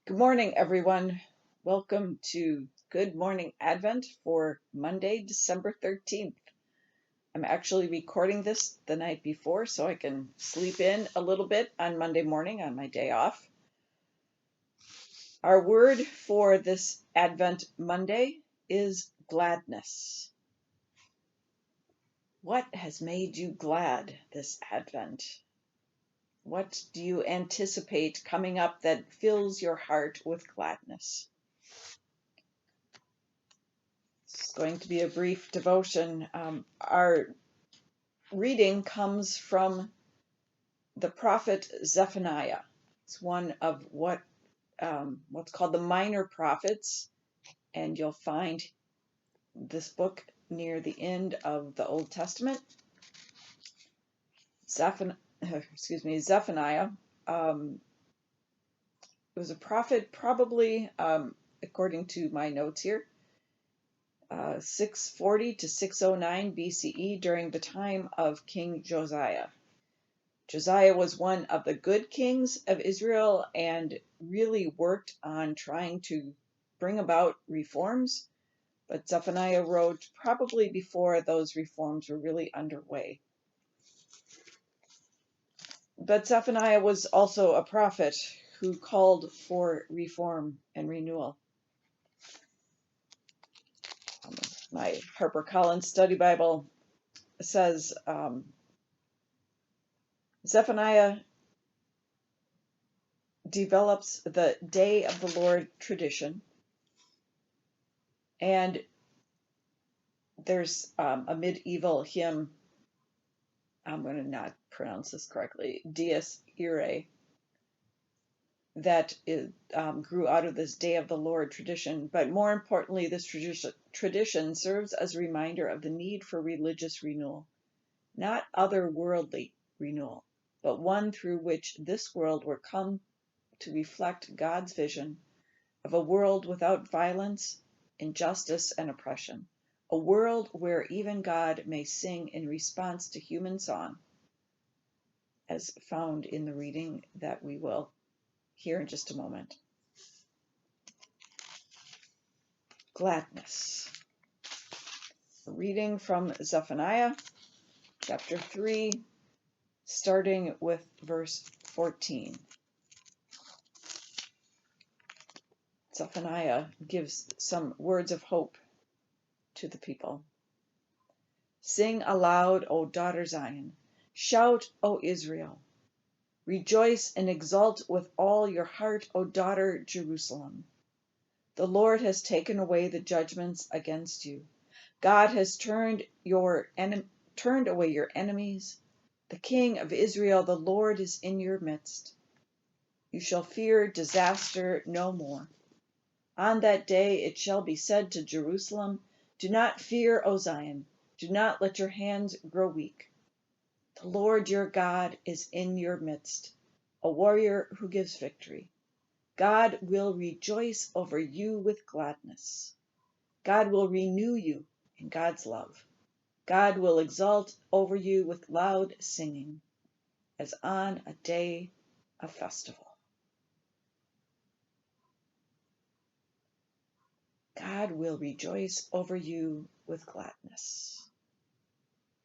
Good morning, everyone. Welcome to Good Morning Advent for Monday, December 13th. I'm actually recording this the night before so I can sleep in a little bit on Monday morning on my day off. Our word for this Advent Monday is gladness. What has made you glad this Advent? What do you anticipate coming up that fills your heart with gladness? It's going to be a brief devotion. Our reading comes from the prophet Zephaniah. It's one of what's called the minor prophets, and you'll find this book near the end of the Old Testament. Zephaniah was a prophet, probably according to my notes here, 640 to 609 BCE, during the time of King Josiah. Josiah was one of the good kings of Israel and really worked on trying to bring about reforms, but Zephaniah wrote probably before those reforms were really underway. But Zephaniah was also a prophet who called for reform and renewal. My HarperCollins Study Bible says Zephaniah develops the Day of the Lord tradition, and there's a medieval hymn, I'm going to not pronounce this correctly, Dies Irae, that grew out of this Day of the Lord tradition. But more importantly, this tradition serves as a reminder of the need for religious renewal, not otherworldly renewal, but one through which this world will come to reflect God's vision of a world without violence, injustice, and oppression, a world where even God may sing in response to human song, as found in the reading that we will hear in just a moment. Gladness. A reading from Zephaniah, chapter 3, starting with verse 14. Zephaniah gives some words of hope to the people. Sing aloud, O daughter Zion. Shout, O Israel. Rejoice and exult with all your heart, O daughter Jerusalem. The Lord has taken away the judgments against you. God has turned away your enemies. The King of Israel, the Lord, is in your midst. You shall fear disaster no more. On that day it shall be said to Jerusalem, do not fear, O Zion. Do not let your hands grow weak. The Lord your God is in your midst, a warrior who gives victory. God will rejoice over you with gladness. God will renew you in God's love. God will exult over you with loud singing, as on a day of festival. God will rejoice over you with gladness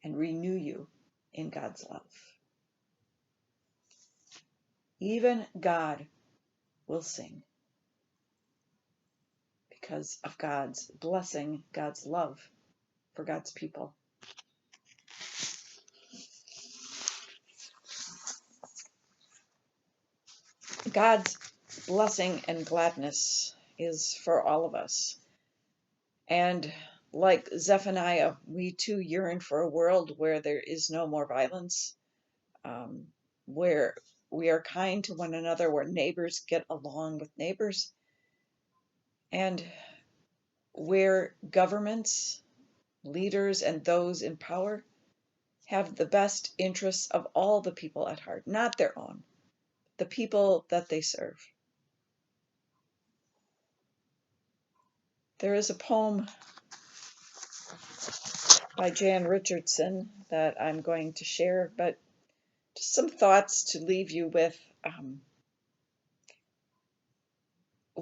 and renew you in God's love. Even God will sing because of God's blessing, God's love for God's people. God's blessing and gladness is for all of us. And like Zephaniah, we too yearn for a world where there is no more violence, where we are kind to one another, where neighbors get along with neighbors, and where governments, leaders, and those in power have the best interests of all the people at heart, not their own, the people that they serve. There is a poem by Jan Richardson that I'm going to share, but just some thoughts to leave you with.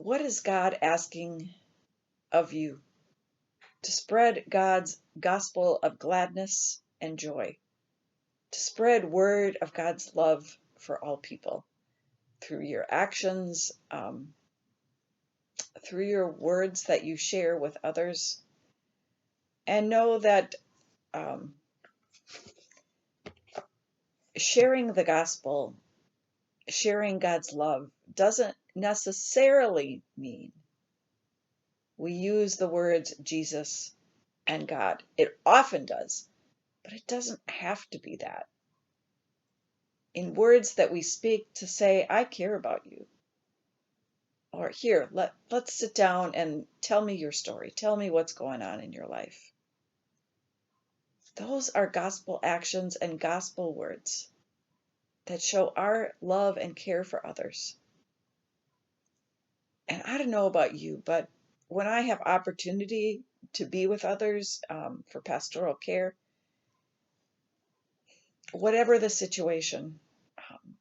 what is God asking of you? To spread God's gospel of gladness and joy, to spread word of God's love for all people through your actions, through your words that you share with others. And know that um, sharing the gospel, sharing God's love, doesn't necessarily mean we use the words Jesus and God. It often does, but it doesn't have to be that. In words that we speak to say, I care about you. Or here, let's sit down and tell me your story. Tell me what's going on in your life. Those are gospel actions and gospel words that show our love and care for others. And I don't know about you, but when I have opportunity to be with others for pastoral care, whatever the situation, um,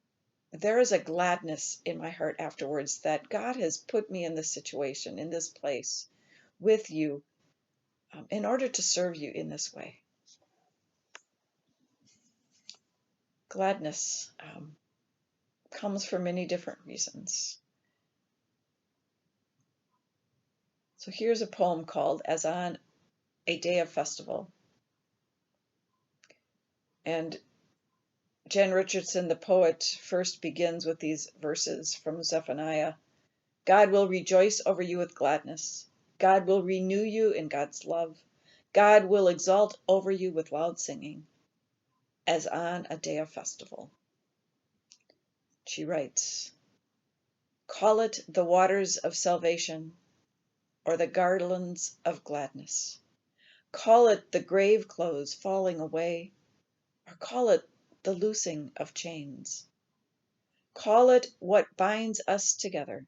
there is a gladness in my heart afterwards that God has put me in this situation, in this place with you, in order to serve you in this way. Gladness comes for many different reasons. So here's a poem called As on a Day of Festival. And Jen Richardson, the poet, first begins with these verses from Zephaniah. God will rejoice over you with gladness. God will renew you in God's love. God will exalt over you with loud singing, as on a day of festival. She writes, call it the waters of salvation, or the garlands of gladness. Call it the grave clothes falling away, or call it the loosing of chains. Call it what binds us together,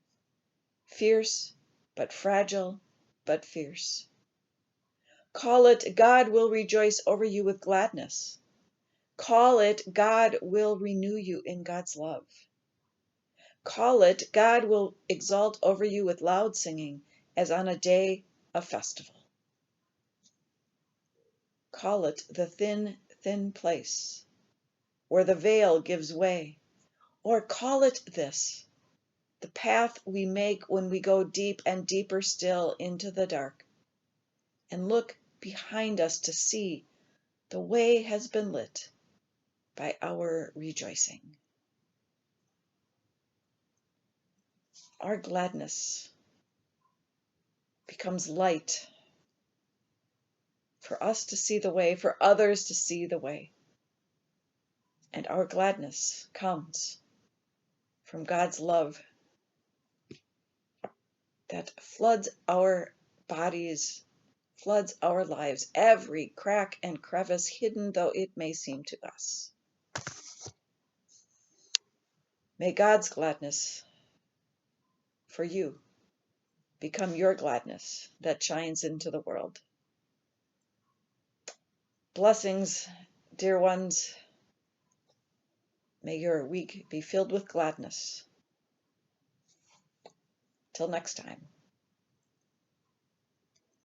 fierce but fragile but fierce. Call it God will rejoice over you with gladness. Call it God will renew you in God's love. Call it God will exalt over you with loud singing, as on a day of festival. Call it the thin, thin place where the veil gives way, or call it this, the path we make when we go deep and deeper still into the dark, and look behind us to see the way has been lit by our rejoicing. Our gladness becomes light for us to see the way, for others to see the way. And our gladness comes from God's love that floods our bodies, floods our lives, every crack and crevice, hidden though it may seem to us. May God's gladness for you become your gladness that shines into the world. Blessings, dear ones. May your week be filled with gladness. Till next time.